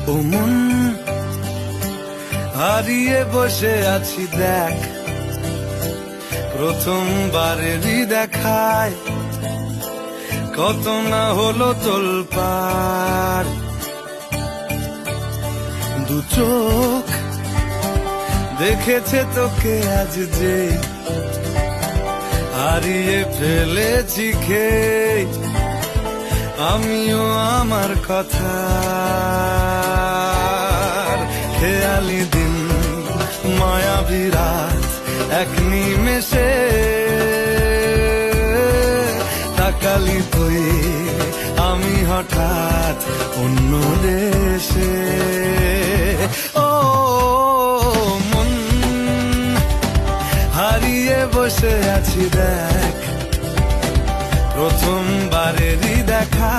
ও মন হারিয়ে বসে আছি দেখ, প্রথমবারেরই দেখায় কত না হলো তোলপাড়। দু চোখ দেখেছে তোকে আজ যে, হারিয়ে ফেলেছি খেয়ে আমিও আমার কথা। খেয়ালি দিন মায়াবী রাত এক নিমেষে, তাকালি তুই আমি হঠাৎ অন্য দেশে। ও মন হারিয়ে বসে আছি দেখ, প্রথমবারেরই দেখা।